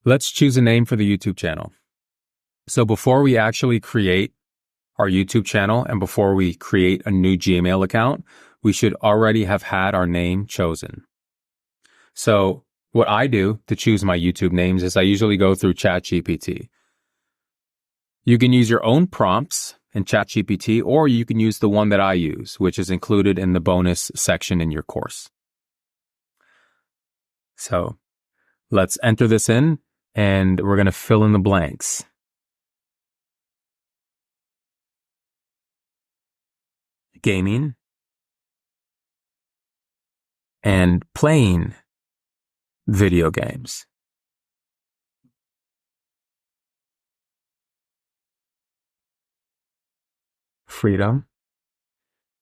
Let's choose a name for the YouTube channel. So before we actually create our YouTube channel and before we create a new Gmail account, we should already have had our name chosen. So what I do to choose my YouTube names is I usually go through ChatGPT. You can use your own prompts in ChatGPT, or you can use the one that I use, which is included in the bonus section in your course. So let's enter this in, and we're going to fill in the blanks. Gaming and playing video games. Freedom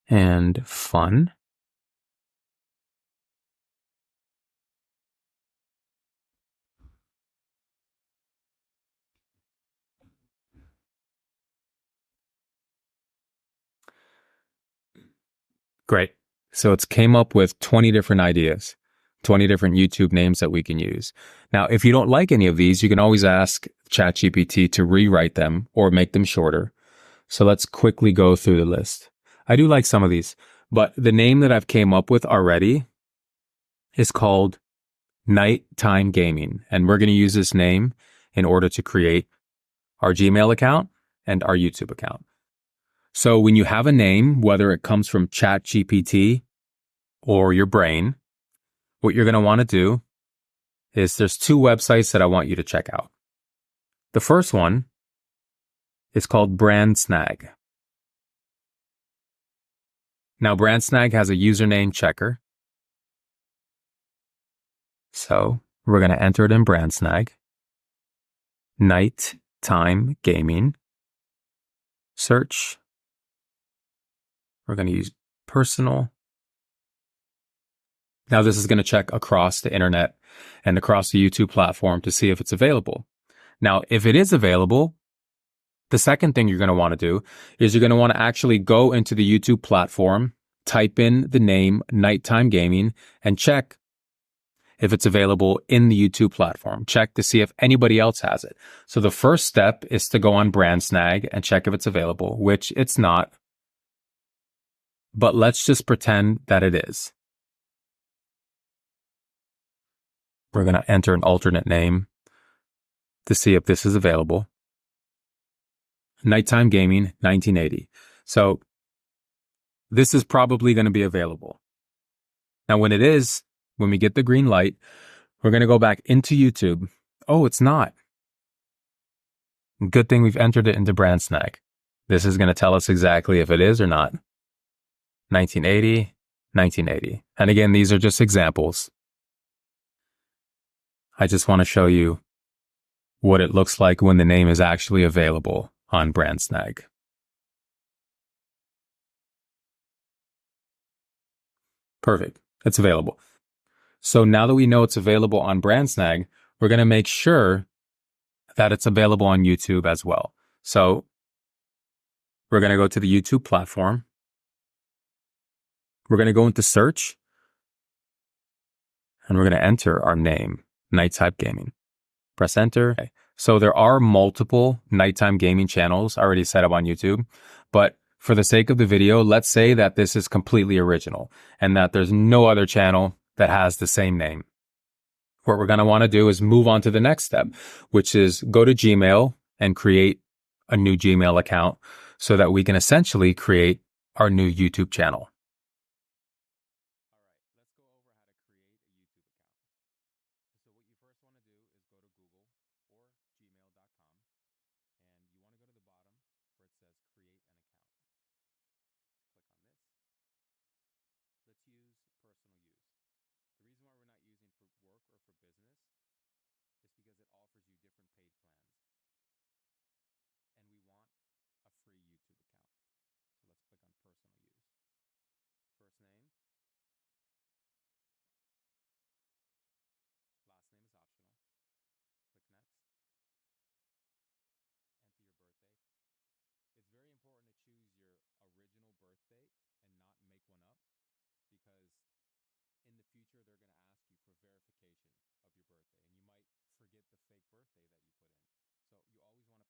and fun. Great. So it's came up with 20 different ideas, 20 different YouTube names that we can use. Now, if you don't like any of these, you can always ask ChatGPT to rewrite them or make them shorter. So let's quickly go through the list. I do like some of these, but the name that I've came up with already is called Nighttime Gaming. And we're going to use this name in order to create our Gmail account and our YouTube account. So when you have a name, whether it comes from ChatGPT or your brain, what you're going to want to do is there's two websites that I want you to check out. The first one is called BrandSnag. Now, BrandSnag has a username checker. So we're going to enter it in BrandSnag. Nighttime Gaming. Search. We're going to use personal. Now this is going to check across the internet and across the YouTube platform to see if it's available. Now, if it is available, the second thing you're going to want to do is you're going to want to actually go into the YouTube platform, type in the name Nighttime Gaming, and check if it's available in the YouTube platform. Check to see if anybody else has it. So the first step is to go on BrandSnag and check if it's available, which it's not. But let's just pretend that it is. We're going to enter an alternate name to see if this is available. Nighttime Gaming 1980. So this is probably going to be available. Now, when it is, when we get the green light, we're going to go back into YouTube. Oh, it's not. Good thing we've entered it into BrandSnag. This is going to tell us exactly if it is or not. 1980, 1980. And again, these are just examples. I just want to show you what it looks like when the name is actually available on BrandSnag. Perfect. It's available. So now that we know it's available on BrandSnag, we're going to make sure that it's available on YouTube as well. So we're going to go to the YouTube platform. We're going to go into search, and we're going to enter our name, Nighttime Gaming. Press enter. Okay. So there are multiple nighttime gaming channels already set up on YouTube, but for the sake of the video, let's say that this is completely original and that there's no other channel that has the same name. What we're going to want to do is move on to the next step, which is go to Gmail and create a new Gmail account so that we can essentially create our new YouTube channel.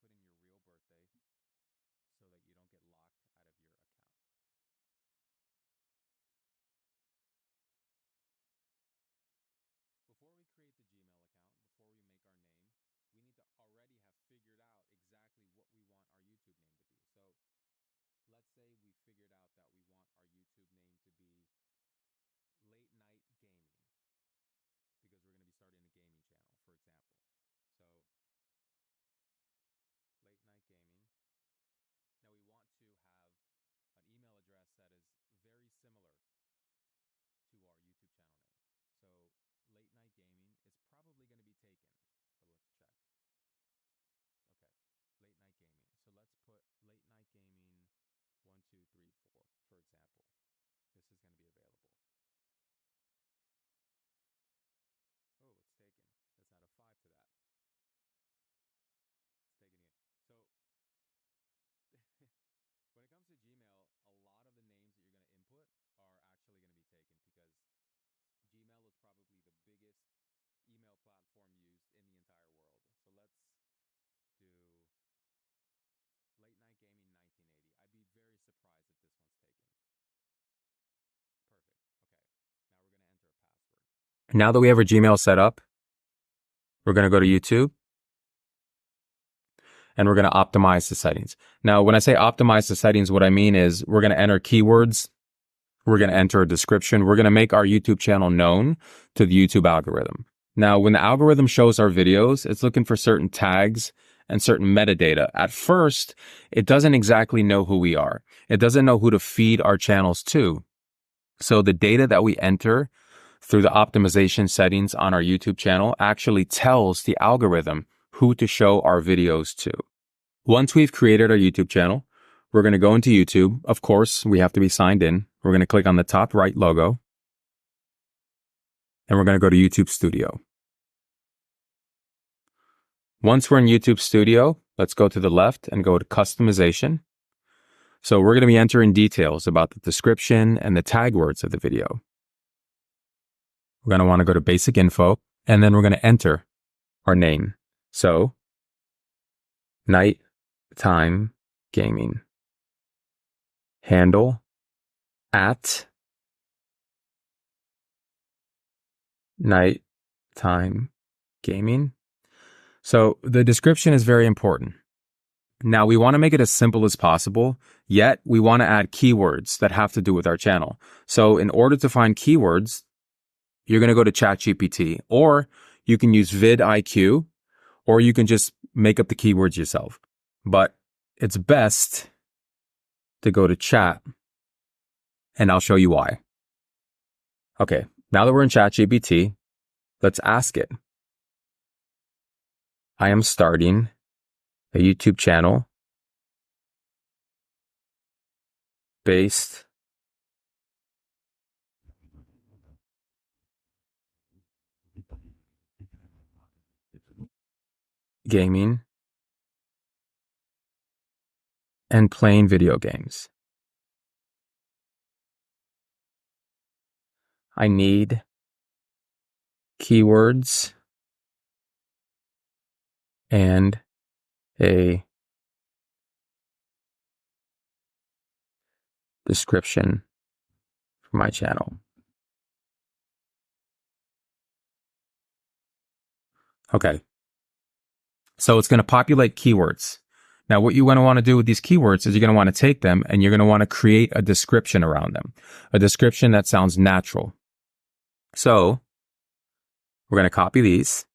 put in your real birthday so that you don't get locked out of your account. Before we create the Gmail account, before we make our name, we need to already have figured out exactly what we want our YouTube name to be. So let's say we figured out that we want our YouTube name to be Late Night Gaming, because we're going to be starting a gaming channel, for example. So Late Night Gaming. Now we want to have an email address that is very similar to our YouTube channel name. So Late Night Gaming is probably going to be taken, but let's check. Okay, Late Night Gaming. So let's put Late Night Gaming 1234, for example. This is going to be available. Oh, it's taken. Let's add a 5 to that. It's taken again. So when it comes to Gmail, a lot of the names that you're going to input are actually going to be taken, because Gmail is probably the biggest email platform used in the entire world. So let's do Late Night Gaming 1980. I'd be very surprised if this one's taken. Perfect. Okay. Now we're going to enter a password. Now that we have our Gmail set up, we're going to go to YouTube and we're going to optimize the settings. Now, when I say optimize the settings, what I mean is we're going to enter keywords. We're going to enter a description. We're going to make our YouTube channel known to the YouTube algorithm. Now, when the algorithm shows our videos, it's looking for certain tags and certain metadata. At first, it doesn't exactly know who we are. It doesn't know who to feed our channels to. So the data that we enter through the optimization settings on our YouTube channel actually tells the algorithm who to show our videos to. Once we've created our YouTube channel, we're going to go into YouTube. Of course, we have to be signed in. We're going to click on the top right logo, and we're going to go to YouTube Studio. Once we're in YouTube Studio, let's go to the left and go to Customization. So we're going to be entering details about the description and the tag words of the video. We're going to want to go to Basic Info, and then we're going to enter our name. So, Nighttime Gaming. Handle at Nighttime Gaming. So the description is very important. Now we want to make it as simple as possible, yet we want to add keywords that have to do with our channel. So in order to find keywords, you're going to go to ChatGPT, or you can use vidIQ, or you can just make up the keywords yourself. But it's best to go to chat, and I'll show you why. Okay, now that we're in ChatGPT, let's ask it. I am starting a YouTube channel based gaming and playing video games. I need keywords and a description for my channel. Okay. So it's going to populate keywords. Now, what you want to do with these keywords is you're going to want to take them and you're going to want to create a description around them, a description that sounds natural. So we're going to copy these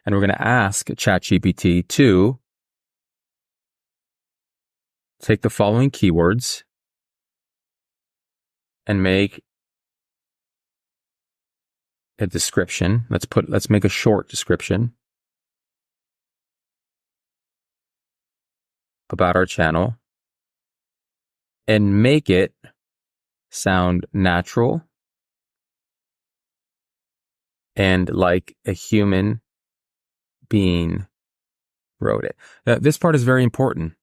and we're going to ask ChatGPT to take the following keywords and make a description. Let's make a short description about our channel and make it sound natural and like a human being wrote it. This part is very important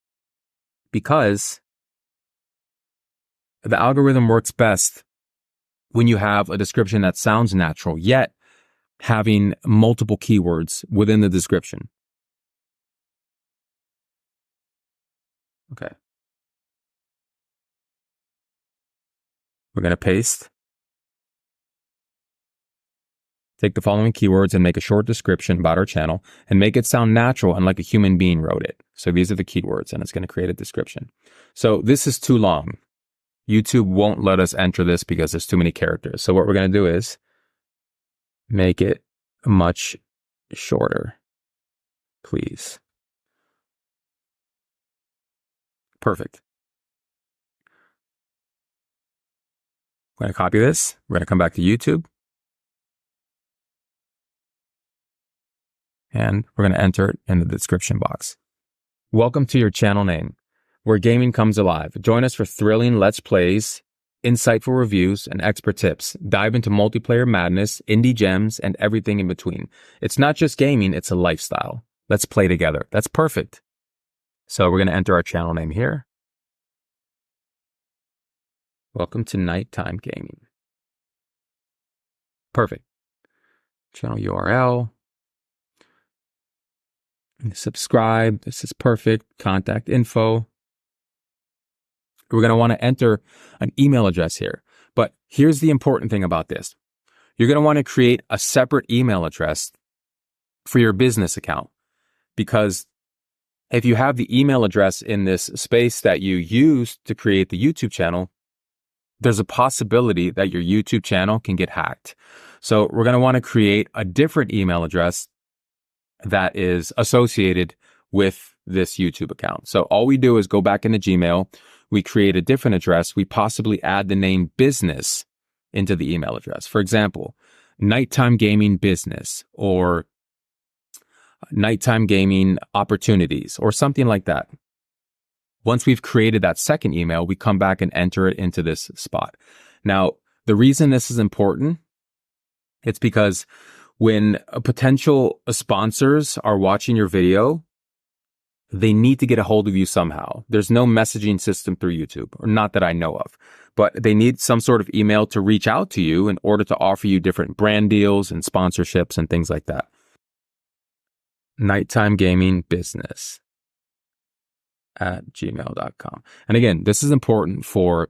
because the algorithm works best when you have a description that sounds natural, yet having multiple keywords within the description. Okay. We're going to paste. Take the following keywords and make a short description about our channel and make it sound natural and like a human being wrote it. So these are the keywords and it's going to create a description. So this is too long. YouTube won't let us enter this because there's too many characters. So what we're going to do is make it much shorter, please. Perfect. We're going to copy this. We're going to come back to YouTube. And we're going to enter it in the description box. Welcome to your channel name, where gaming comes alive. Join us for thrilling Let's Plays, insightful reviews, and expert tips. Dive into multiplayer madness, indie gems, and everything in between. It's not just gaming, it's a lifestyle. Let's play together. That's perfect. So we're going to enter our channel name here. Welcome to Nighttime Gaming. Perfect. Channel URL. Subscribe. This is perfect. Contact info. We're going to want to enter an email address here. But here's the important thing about this. You're going to want to create a separate email address for your business account, because if you have the email address in this space that you use to create the YouTube channel, there's a possibility that your YouTube channel can get hacked. So we're going to want to create a different email address that is associated with this YouTube account. So all we do is go back into Gmail, we create a different address, we possibly add the name business into the email address. For example, Nighttime Gaming Business or Nighttime Gaming Opportunities or something like that. Once we've created that second email, we come back and enter it into this spot. Now, the reason this is important, it's because when potential sponsors are watching your video, they need to get a hold of you somehow. There's no messaging system through YouTube, or not that I know of, but they need some sort of email to reach out to you in order to offer you different brand deals and sponsorships and things like that. Nighttime Gaming Business at gmail.com. And again, this is important for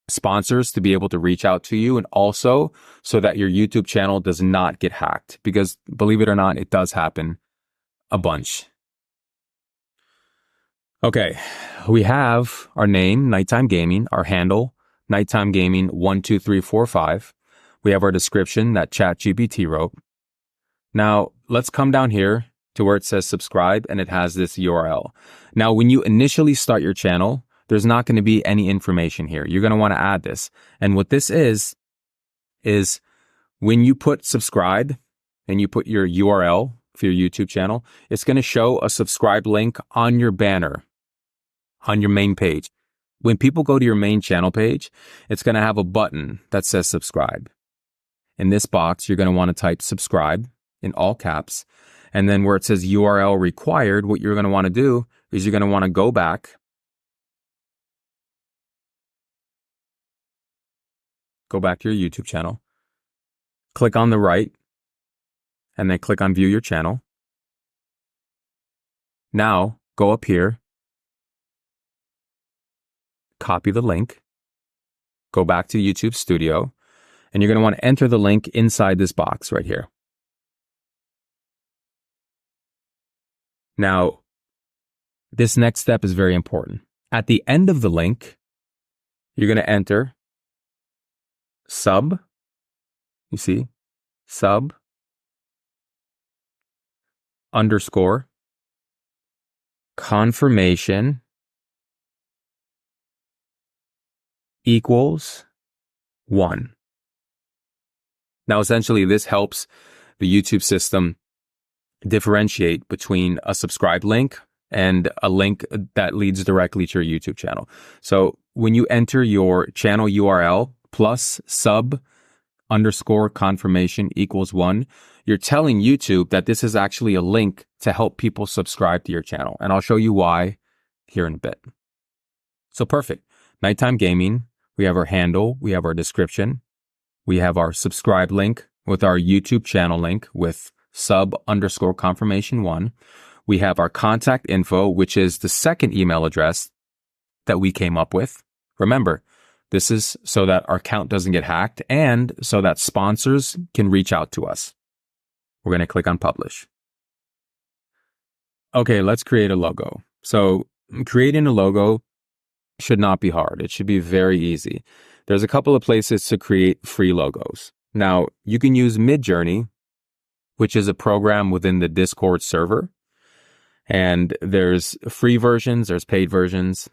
sponsors to be able to reach out to you, and also so that your YouTube channel does not get hacked, because believe it or not, it does happen a bunch. Okay, we have our name, Nighttime Gaming, our handle, Nighttime Gaming 12345. We have our description that ChatGPT wrote. Now, let's come down here to where it says subscribe, and it has this URL. Now, when you initially start your channel, there's not going to be any information here. You're going to want to add this. And what this is when you put subscribe and you put your URL for your YouTube channel, it's going to show a subscribe link on your banner, on your main page. When people go to your main channel page, it's going to have a button that says subscribe. In this box, you're going to want to type subscribe in all caps. And then where it says URL required, what you're going to want to do is you're going to want to go back. Go back to your YouTube channel, click on the right, and then click on View Your Channel. Now, go up here, copy the link, go back to YouTube Studio, and you're going to want to enter the link inside this box right here. Now, this next step is very important. At the end of the link, you're going to enter sub, you see, sub, underscore, confirmation, equals 1. Now, essentially, this helps the YouTube system differentiate between a subscribe link and a link that leads directly to your YouTube channel. So when you enter your channel URL plus sub underscore confirmation equals 1, you're telling YouTube that this is actually a link to help people subscribe to your channel. And I'll show you why here in a bit. So perfect. Nighttime Gaming. We have our handle. We have our description. We have our subscribe link with our YouTube channel link with sub underscore confirmation 1. We have our contact info, which is the second email address that we came up with. Remember, this is so that our account doesn't get hacked and so that sponsors can reach out to us. We're going to click on publish. Okay, let's create a logo. So creating a logo should not be hard. It should be very easy. There's a couple of places to create free logos. Now, you can use Midjourney, which is a program within the Discord server. And there's free versions, there's paid versions.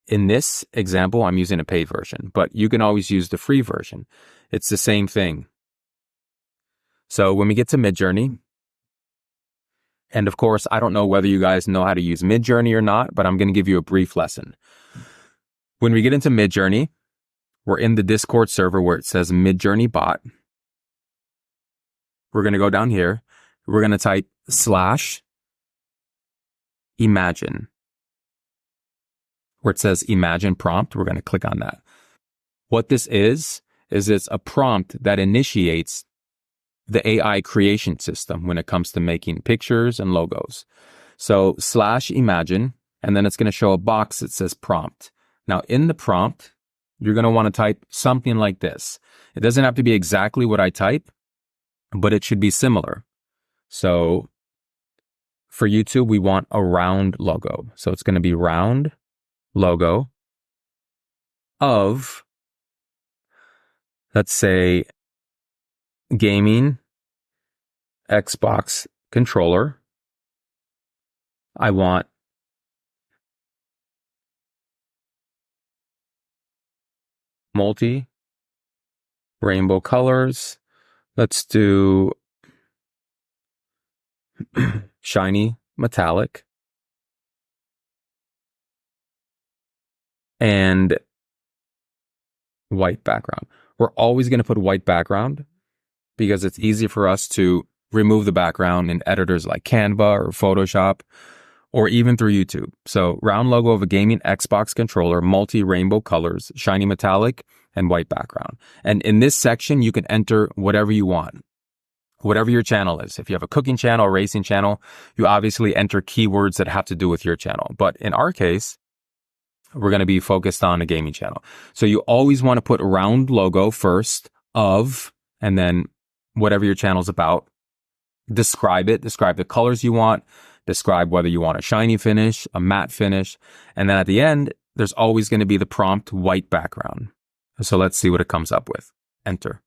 In this example, I'm using a paid version, but you can always use the free version. It's the same thing. So when we get to Midjourney, and of course, I don't know whether you guys know how to use Midjourney or not, but I'm going to give you a brief lesson. When we get into Midjourney, we're in the Discord server where it says Midjourney bot. We're going to go down here. We're going to type /imagine. Where it says imagine prompt, we're going to click on that. What this is it's a prompt that initiates the AI creation system when it comes to making pictures and logos. So /imagine, and then it's going to show a box that says prompt. Now in the prompt, you're going to want to type something like this. It doesn't have to be exactly what I type, but it should be similar. So for YouTube, we want a round logo. So it's going to be round logo of, let's say, gaming Xbox controller. I want multi rainbow colors. Let's do shiny metallic and white background. We're always going to put white background because it's easy for us to remove the background in editors like Canva or Photoshop or even through YouTube. So round logo of a gaming Xbox controller, multi-rainbow colors, shiny metallic, and white background. And in this section, you can enter whatever you want, whatever your channel is. If you have a cooking channel, a racing channel, you obviously enter keywords that have to do with your channel. But in our case, we're going to be focused on a gaming channel. So you always want to put a round logo first of, and then whatever your channel's about. Describe it, describe the colors you want, describe whether you want a shiny finish, a matte finish, and then at the end, there's always going to be the prompt white background. So let's see what it comes up with. Enter.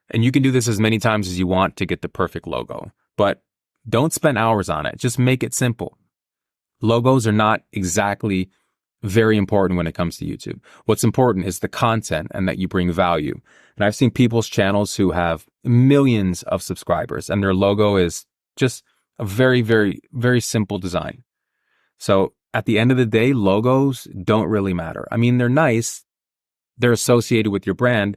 And you can do this as many times as you want to get the perfect logo, but don't spend hours on it. Just make it simple. Logos are not exactly very important when it comes to YouTube. What's important is the content and that you bring value. And I've seen people's channels who have millions of subscribers and their logo is just a very, very, very simple design. So at the end of the day, logos don't really matter. I mean, they're nice. They're associated with your brand,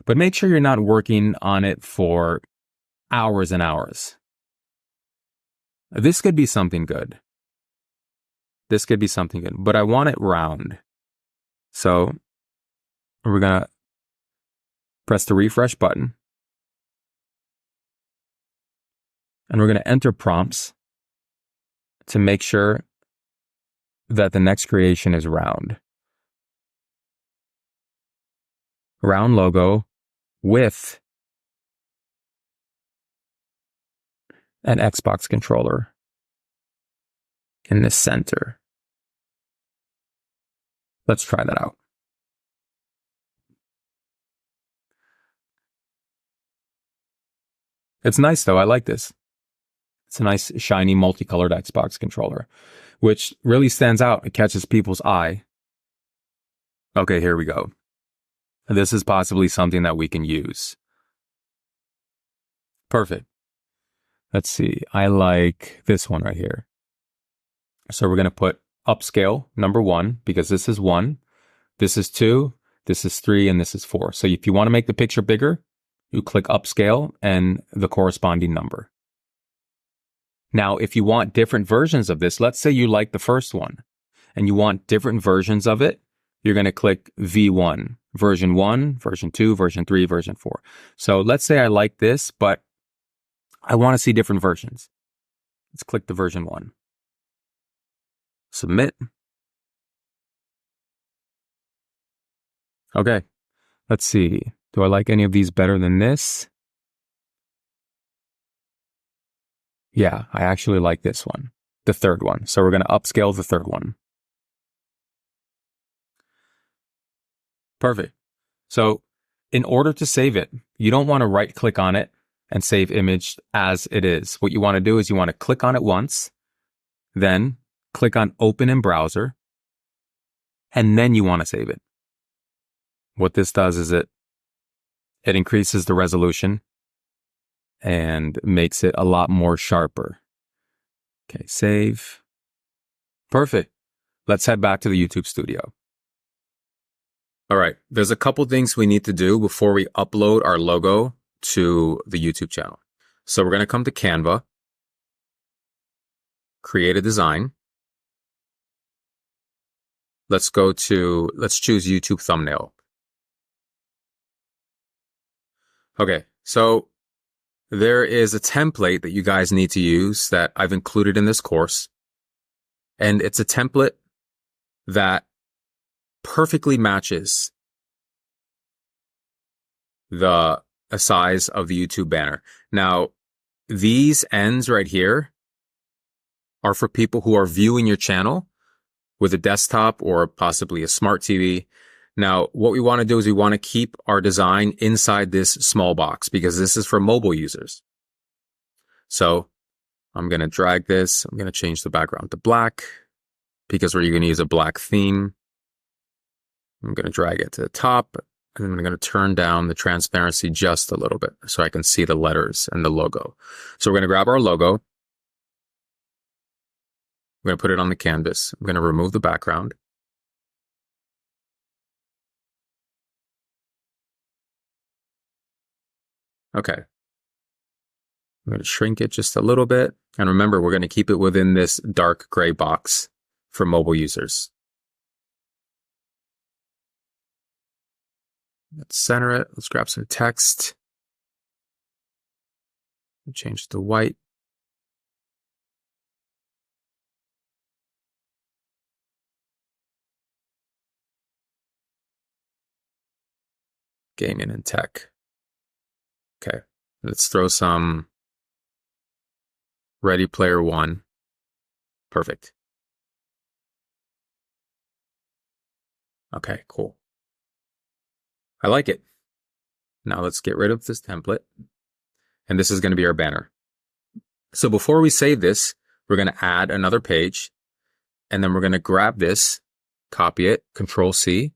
but make sure you're not working on it for hours and hours. This could be something good. This could be something good, but I want it round. So we're going to press the refresh button. And we're going to enter prompts to make sure that the next creation is round. Round logo with an Xbox controller in the center. Let's try that out. It's nice though. I like this. It's a nice, shiny, multicolored Xbox controller, which really stands out. It catches people's eye. Okay, here we go. This is possibly something that we can use. Perfect. Let's see. I like this one right here. So we're going to put upscale number 1 because this is 1, this is 2, this is 3, and this is 4. So if you want to make the picture bigger, you click upscale and the corresponding number. Now, if you want different versions of this, let's say you like the first one and you want different versions of it, you're going to click V1, version 1, version 2, version 3, version 4. So let's say I like this, but I want to see different versions. Let's click the version 1. Submit. Okay, let's see. Do I like any of these better than this? Yeah, I actually like this one, the third one. So we're going to upscale the third one. Perfect. So in order to save it, you don't want to right click on it and save image as it is. What you want to do is you want to click on it once, then click on open in browser, and then you want to save it. What this does is it increases the resolution and makes it a lot more sharper. Okay, save. Perfect. Let's head back to the YouTube studio. All right, there's a couple things we need to do before we upload our logo to the YouTube channel. So we're going to come to Canva, create a design. Let's choose YouTube thumbnail. Okay, so there is a template that you guys need to use that I've included in this course. And it's a template that perfectly matches the size of the YouTube banner. Now, these ends right here are for people who are viewing your channel with a desktop or possibly a smart TV. Now, what we want to do is we want to keep our design inside this small box because this is for mobile users. So I'm going to drag this. I'm going to change the background to black because we're going to use a black theme. I'm going to drag it to the top, and then I'm going to turn down the transparency just a little bit so I can see the letters and the logo. So we're going to grab our logo. We're going to put it on the canvas. I'm going to remove the background. Okay. I'm going to shrink it just a little bit. And remember, we're going to keep it within this dark gray box for mobile users. Let's center it. Let's grab some text. Change it to white. Gaming and tech. Okay. Let's throw some Ready Player One. Perfect. Okay, cool. I like it. Now let's get rid of this template. And this is going to be our banner. So before we save this, we're going to add another page. And then we're going to grab this, copy it, Control C,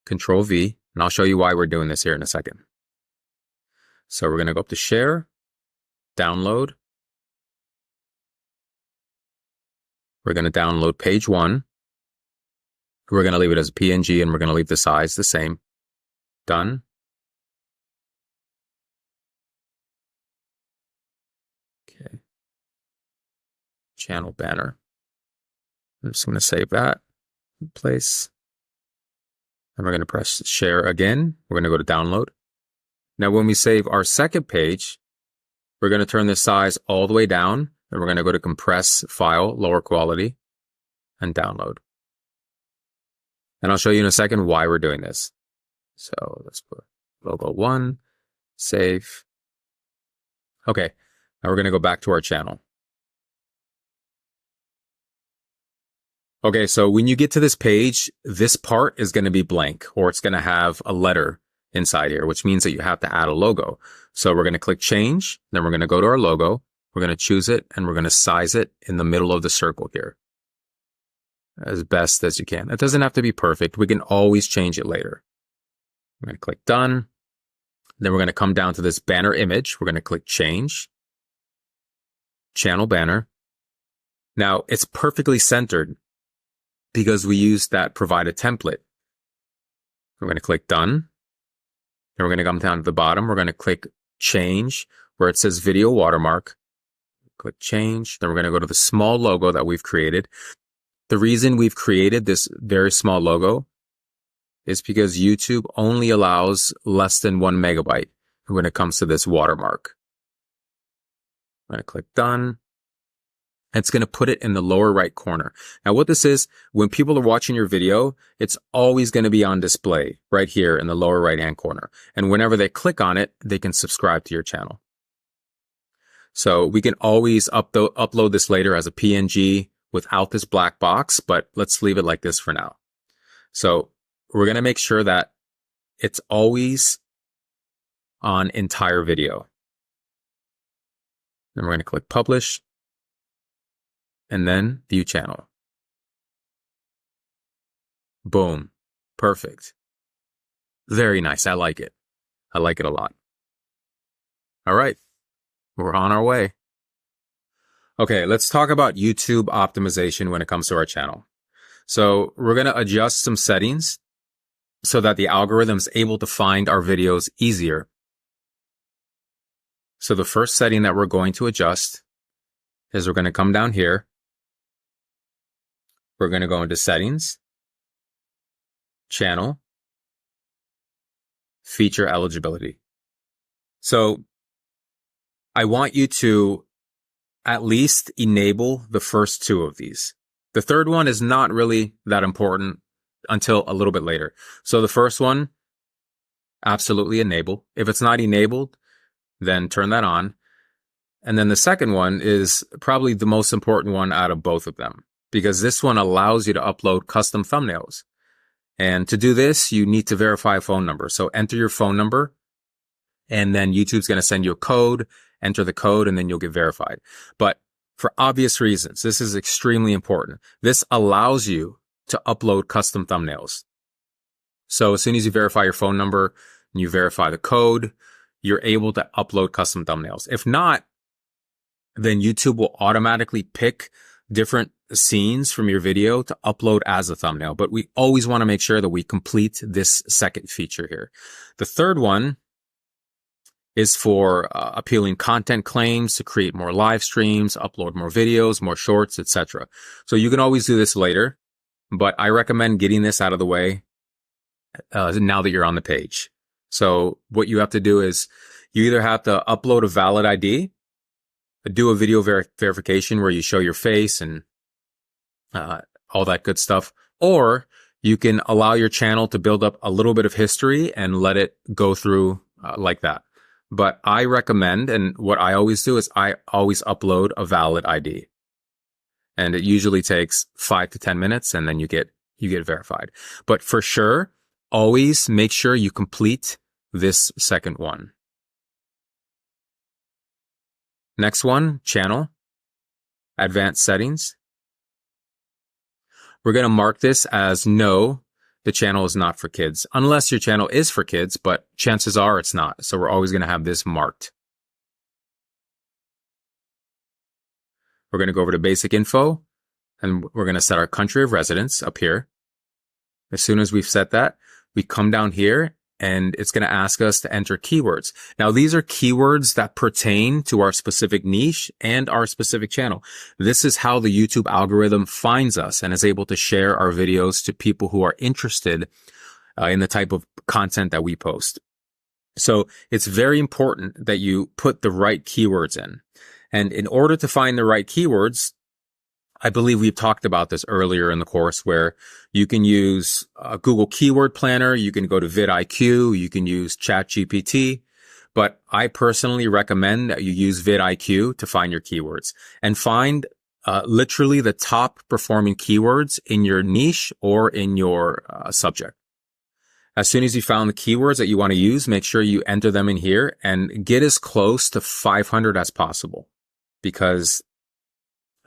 Control V. And I'll show you why we're doing this here in a second. So we're going to go up to Share, Download. We're going to download page 1. We're going to leave it as a PNG and we're going to leave the size the same. Done. Okay. Channel banner. I'm just going to save that in place. And we're going to press Share again. We're going to go to Download. Now, when we save our second page, we're going to turn the size all the way down. And we're going to go to Compress File, Lower Quality, and Download. And I'll show you in a second why we're doing this. So let's put logo 1, save. Okay, now we're going to go back to our channel. Okay, so when you get to this page, this part is going to be blank, or it's going to have a letter inside here, which means that you have to add a logo. So we're going to click Change, then we're going to go to our logo, we're going to choose it, and we're going to size it in the middle of the circle here as best as you can. It doesn't have to be perfect. We can always change it later. We're going to click Done. Then we're going to come down to this banner image. We're going to click Change, Channel Banner. Now, it's perfectly centered because we used that provided template. We're going to click Done. Then we're going to come down to the bottom. We're going to click Change where it says Video Watermark. Click Change. Then we're going to go to the small logo that we've created. The reason we've created this very small logo is because YouTube only allows less than 1 megabyte when it comes to this watermark. I'm going to click Done. It's going to put it in the lower right corner. Now, what this is, when people are watching your video, it's always going to be on display right here in the lower right-hand corner. And whenever they click on it, they can subscribe to your channel. So we can always upload this later as a PNG without this black box, but let's leave it like this for now. So we're going to make sure that it's always on entire video. Then we're going to click publish and then view channel. Boom. Perfect. Very nice. I like it. I like it a lot. All right. We're on our way. Okay, let's talk about YouTube optimization when it comes to our channel. So we're going to adjust some settings so that the algorithm is able to find our videos easier. So the first setting that we're going to adjust is we're going to come down here. We're going to go into settings, channel, feature eligibility. So I want you to at least enable the first two of these. The third one is not really that important until a little bit later. So the first one, absolutely enable. If it's not enabled, then turn that on. And then the second one is probably the most important one out of both of them, because this one allows you to upload custom thumbnails. And to do this, you need to verify a phone number. So enter your phone number, and then YouTube's going to send you a code. Enter the code, and then you'll get verified. But for obvious reasons, this is extremely important. This allows you to upload custom thumbnails. So as soon as you verify your phone number and you verify the code, you're able to upload custom thumbnails. If not, then YouTube will automatically pick different scenes from your video to upload as a thumbnail. But we always want to make sure that we complete this second feature here. The third one is for appealing content claims to create more live streams, upload more videos, more shorts, etc. So you can always do this later, but I recommend getting this out of the way now that you're on the page. So what you have to do is you either have to upload a valid ID, do a video verification where you show your face and all that good stuff, or you can allow your channel to build up a little bit of history and let it go through like that. But I recommend, and what I always do is I always upload a valid ID. And it usually takes 5 to 10 minutes, and then you get verified. But for sure, always make sure you complete this second one. Next one, channel, advanced settings. We're going to mark this as no. The channel is not for kids, unless your channel is for kids, but chances are it's not. So we're always going to have this marked. We're going to go over to basic info, and we're going to set our country of residence up here. As soon as we've set that, we come down here and it's going to ask us to enter keywords. Now, these are keywords that pertain to our specific niche and our specific channel. This is how the YouTube algorithm finds us and is able to share our videos to people who are interested in the type of content that we post. So it's very important that you put the right keywords in. And in order to find the right keywords, I believe we've talked about this earlier in the course, where you can use Google Keyword Planner, you can go to vidIQ, you can use ChatGPT, but I personally recommend that you use vidIQ to find your keywords and find literally the top performing keywords in your niche or in your subject. As soon as you found the keywords that you want to use, make sure you enter them in here and get as close to 500 as possible, because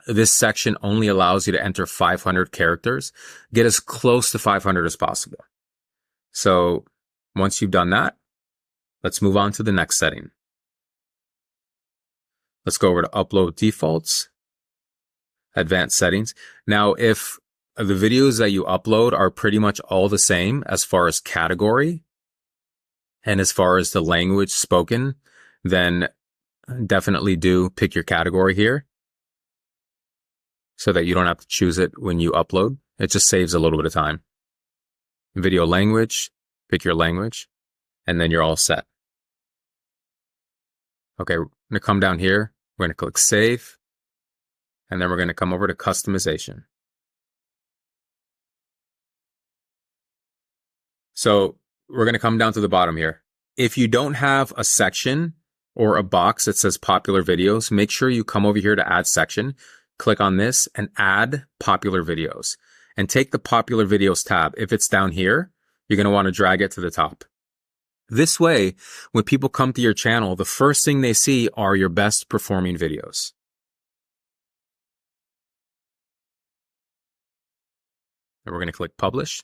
this section only allows you to enter 500 characters. Get as close to 500 as possible. So once you've done that, let's move on to the next setting. Let's go over to upload defaults, advanced settings. Now, if the videos that you upload are pretty much all the same as far as category and as far as the language spoken, then definitely do pick your category here, so that you don't have to choose it when you upload. It just saves a little bit of time. Video language, pick your language, and then you're all set. Okay, we're going to come down here. We're going to click save. And then we're going to come over to customization. So we're going to come down to the bottom here. If you don't have a section or a box that says popular videos, make sure you come over here to add section, click on this and add popular videos, and take the popular videos tab. If it's down here, you're going to want to drag it to the top. This way, when people come to your channel, the first thing they see are your best performing videos. And we're going to click publish.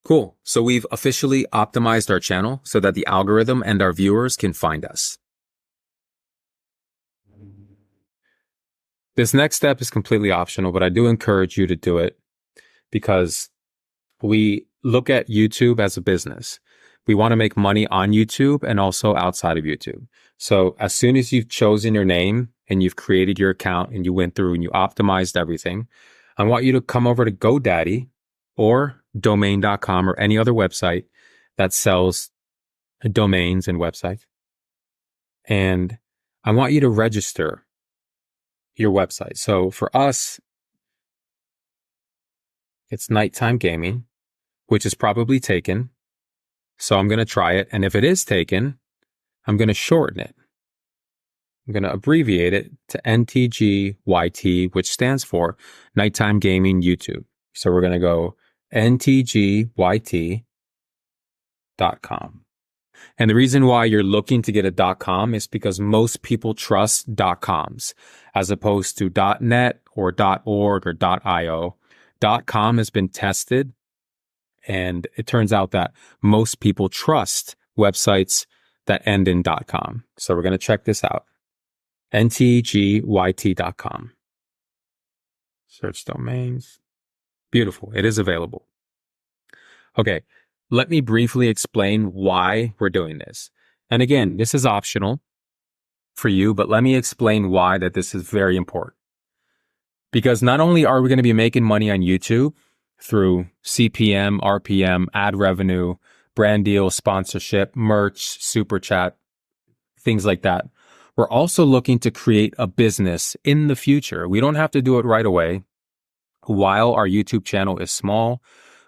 Cool. So we've officially optimized our channel so that the algorithm and our viewers can find us. This next step is completely optional, but I do encourage you to do it because we look at YouTube as a business. We want to make money on YouTube and also outside of YouTube. So as soon as you've chosen your name and you've created your account and you went through and you optimized everything, I want you to come over to GoDaddy or domain.com or any other website that sells domains and websites. And I want you to register your website. So for us, it's Nighttime Gaming, which is probably taken. So I'm going to try it. And if it is taken, I'm going to shorten it. I'm going to abbreviate it to NTGYT, which stands for Nighttime Gaming YouTube. So we're going to go ntgyt.com. And the reason why you're looking to get a .com is because most people trust .coms as opposed to .net or .org or .io. .com has been tested, and it turns out that most people trust websites that end in .com. So we're going to check this out. ntgyt.com. Search domains. Beautiful. It is available. Okay, let me briefly explain why we're doing this. And again, this is optional for you, but let me explain why that this is very important. Because not only are we going to be making money on YouTube through CPM, RPM, ad revenue, brand deals, sponsorship, merch, super chat, things like that, we're also looking to create a business in the future. We don't have to do it right away. While our YouTube channel is small,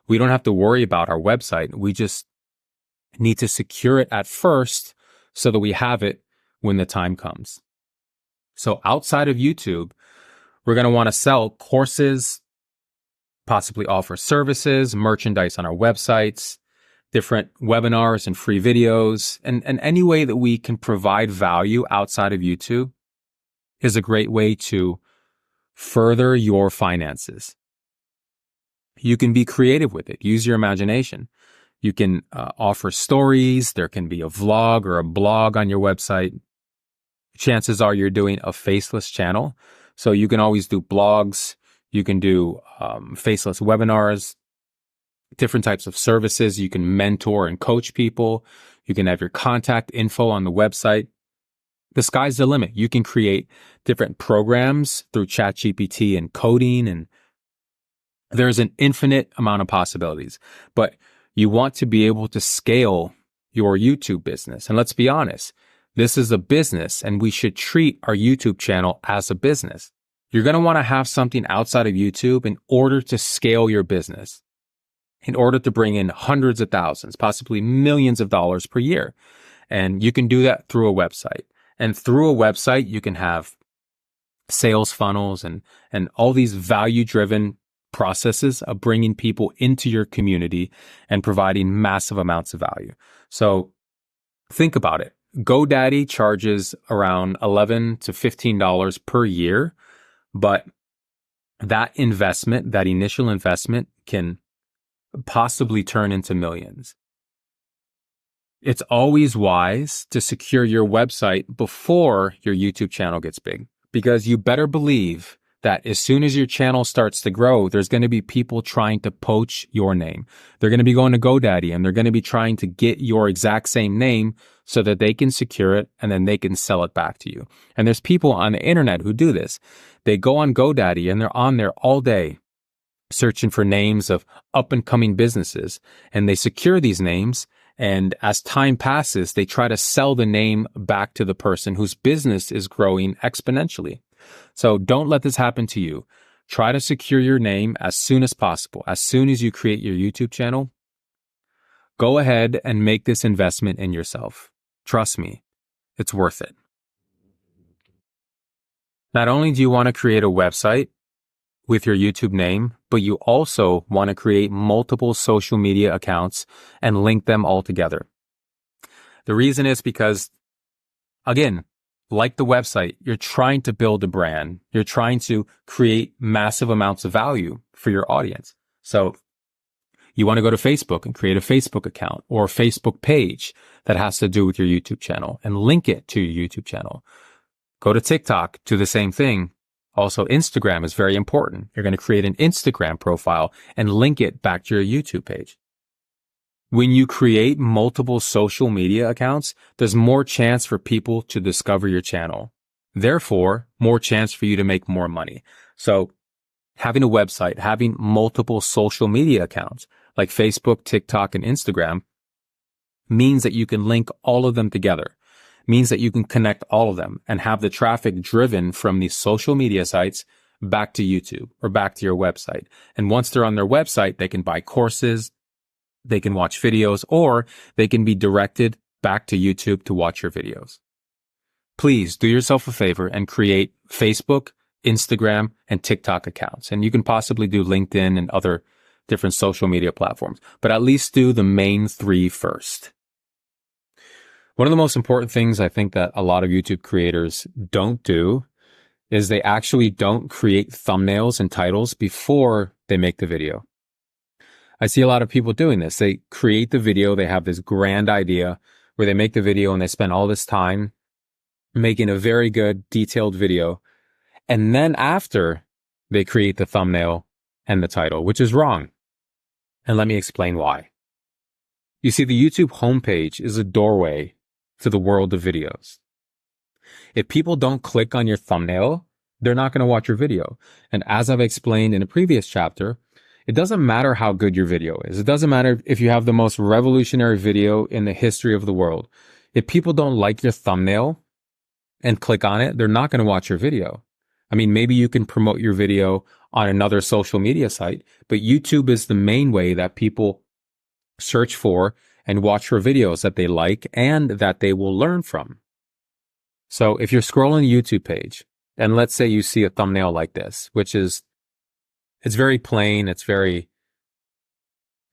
we don't have to worry about our website. We just need to secure it at first so that we have it when the time comes. So outside of YouTube, we're going to want to sell courses, possibly offer services, merchandise on our websites, different webinars and free videos, and any way that we can provide value outside of YouTube is a great way to further your finances. You can be creative with it. Use your imagination. You can offer stories. There can be a vlog or a blog on your website. Chances are you're doing a faceless channel. So you can always do blogs. You can do faceless webinars, different types of services. You can mentor and coach people. You can have your contact info on the website. The sky's the limit. You can create different programs through ChatGPT and coding, and there's an infinite amount of possibilities. But you want to be able to scale your YouTube business. And let's be honest, this is a business, and we should treat our YouTube channel as a business. You're going to want to have something outside of YouTube in order to scale your business, in order to bring in hundreds of thousands, possibly millions of dollars per year. And you can do that through a website. And through a website, you can have sales funnels and all these value-driven processes of bringing people into your community and providing massive amounts of value. So think about it. GoDaddy charges around $11 to $15 per year, but that investment, that initial investment, can possibly turn into millions. It's always wise to secure your website before your YouTube channel gets big, because you better believe that as soon as your channel starts to grow, there's going to be people trying to poach your name. They're going to be going to GoDaddy and they're going to be trying to get your exact same name so that they can secure it and then they can sell it back to you. And there's people on the internet who do this. They go on GoDaddy and they're on there all day searching for names of up and coming businesses, and they secure these names And as time passes, they try to sell the name back to the person whose business is growing exponentially. So don't let this happen to you. Try to secure your name as soon as possible. As soon as you create your YouTube channel, go ahead and make this investment in yourself. Trust me, it's worth it. Not only do you want to create a website with your YouTube name, but you also want to create multiple social media accounts and link them all together. The reason is because, again, like the website, you're trying to build a brand. You're trying to create massive amounts of value for your audience. So you want to go to Facebook and create a Facebook account or a Facebook page that has to do with your YouTube channel and link it to your YouTube channel. Go to TikTok, do the same thing. Also, Instagram is very important. You're going to create an Instagram profile and link it back to your YouTube page. When you create multiple social media accounts, there's more chance for people to discover your channel. Therefore, more chance for you to make more money. So having a website, having multiple social media accounts like Facebook, TikTok, and Instagram means that you can link all of them together. Means that you can connect all of them and have the traffic driven from these social media sites back to YouTube or back to your website. And once they're on their website, they can buy courses, they can watch videos, or they can be directed back to YouTube to watch your videos. Please do yourself a favor and create Facebook, Instagram, and TikTok accounts. And you can possibly do LinkedIn and other different social media platforms, but at least do the main three first. One of the most important things I think that a lot of YouTube creators don't do is they actually don't create thumbnails and titles before they make the video. I see a lot of people doing this. They create the video, they have this grand idea where they make the video and they spend all this time making a very good detailed video. And then after they create the thumbnail and the title, which is wrong. And let me explain why. You see, the YouTube homepage is a doorway to the world of videos. If people don't click on your thumbnail, they're not going to watch your video. And as I've explained in a previous chapter, it doesn't matter how good your video is. It doesn't matter if you have the most revolutionary video in the history of the world. If people don't like your thumbnail and click on it, they're not going to watch your video. I mean, maybe you can promote your video on another social media site, but YouTube is the main way that people search for and watch for videos that they like and that they will learn from. So if you're scrolling the YouTube page and let's say you see a thumbnail like this, which is, it's very plain. It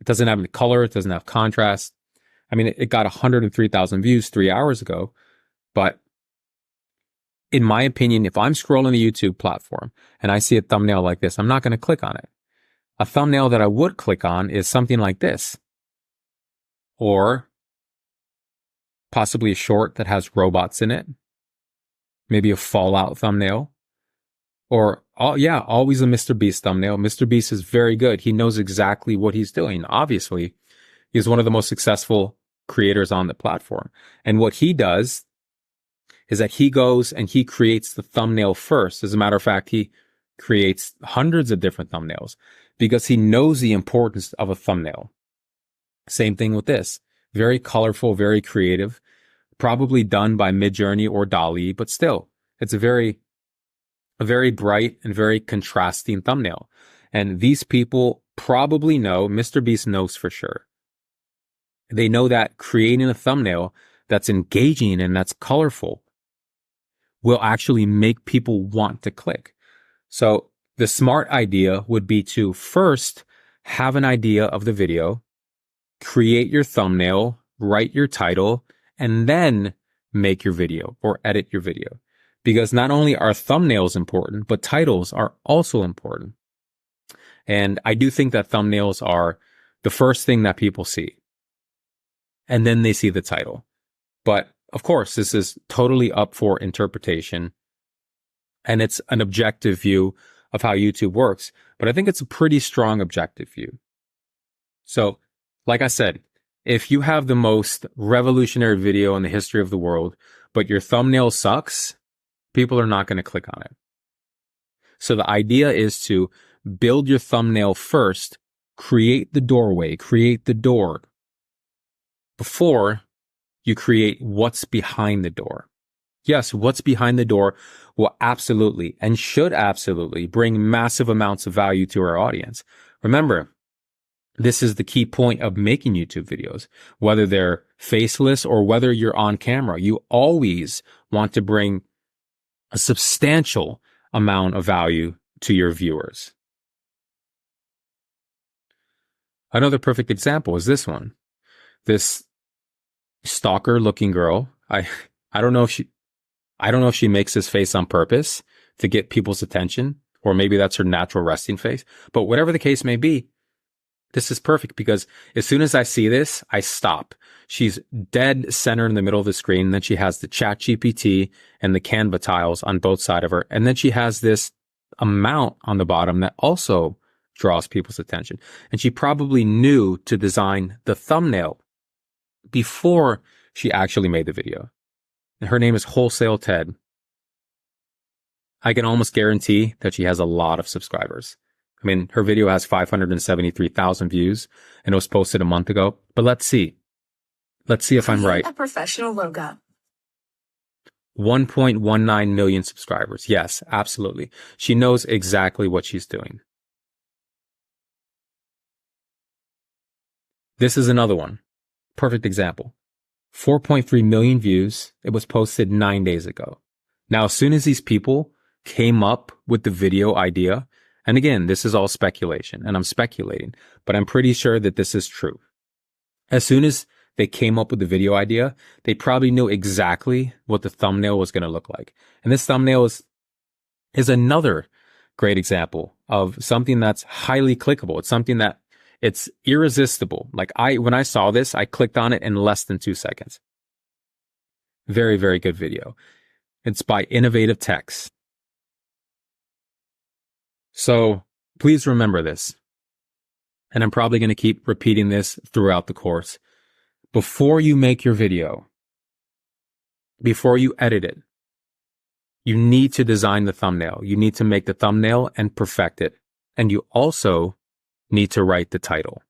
doesn't have any color. It doesn't have contrast. I mean, it got 103,000 views 3 hours ago, but in my opinion, if I'm scrolling the YouTube platform and I see a thumbnail like this, I'm not going to click on it. A thumbnail that I would click on is something like this. Or possibly a short that has robots in it. Maybe a Fallout thumbnail. Or, always a Mr. Beast thumbnail. Mr. Beast is very good. He knows exactly what he's doing. Obviously, he's one of the most successful creators on the platform. And what he does is that he goes and he creates the thumbnail first. As a matter of fact, he creates hundreds of different thumbnails because he knows the importance of a thumbnail. Same thing with this. Very colorful, very creative, probably done by Midjourney or DALL-E, but still, it's a very bright and very contrasting thumbnail. And these people probably know, Mr. Beast knows for sure. They know that creating a thumbnail that's engaging and that's colorful will actually make people want to click. So the smart idea would be to first have an idea of the video, create your thumbnail, write your title, and then make your video or edit your video. Because not only are thumbnails important, but titles are also important. And I do think that thumbnails are the first thing that people see. And then they see the title. But of course, this is totally up for interpretation. And it's an objective view of how YouTube works. But I think it's a pretty strong objective view. So, like I said, if you have the most revolutionary video in the history of the world, but your thumbnail sucks, people are not going to click on it. So the idea is to build your thumbnail first, create the doorway, create the door, before you create what's behind the door. Yes, what's behind the door will absolutely and should absolutely bring massive amounts of value to our audience. Remember, this is the key point of making YouTube videos. Whether they're faceless or whether you're on camera, you always want to bring a substantial amount of value to your viewers. Another perfect example is this one. This stalker looking girl. I don't know if she makes this face on purpose to get people's attention, or maybe that's her natural resting face. But whatever the case may be, this is perfect because as soon as I see this, I stop. She's dead center in the middle of the screen. And then she has the ChatGPT and the Canva tiles on both sides of her. And then she has this amount on the bottom that also draws people's attention. And she probably knew to design the thumbnail before she actually made the video. And her name is Wholesale Ted. I can almost guarantee that she has a lot of subscribers. I mean, her video has 573,000 views and it was posted a month ago. But let's see. Let's see if I'm right. A professional logo. 1.19 million subscribers. Yes, absolutely. She knows exactly what she's doing. This is another one. Perfect example. 4.3 million views. It was posted 9 days ago. Now, as soon as these people came up with the video idea, and again, this is all speculation and I'm speculating, but I'm pretty sure that this is true. As soon as they came up with the video idea, they probably knew exactly what the thumbnail was going to look like. And this thumbnail is another great example of something that's highly clickable. It's something that it's irresistible. Like when I saw this, I clicked on it in less than 2 seconds. Very, very good video. It's by Innovative Text. So please remember this. And I'm probably going to keep repeating this throughout the course. Before you make your video, before you edit it, you need to design the thumbnail. You need to make the thumbnail and perfect it. And you also need to write the title.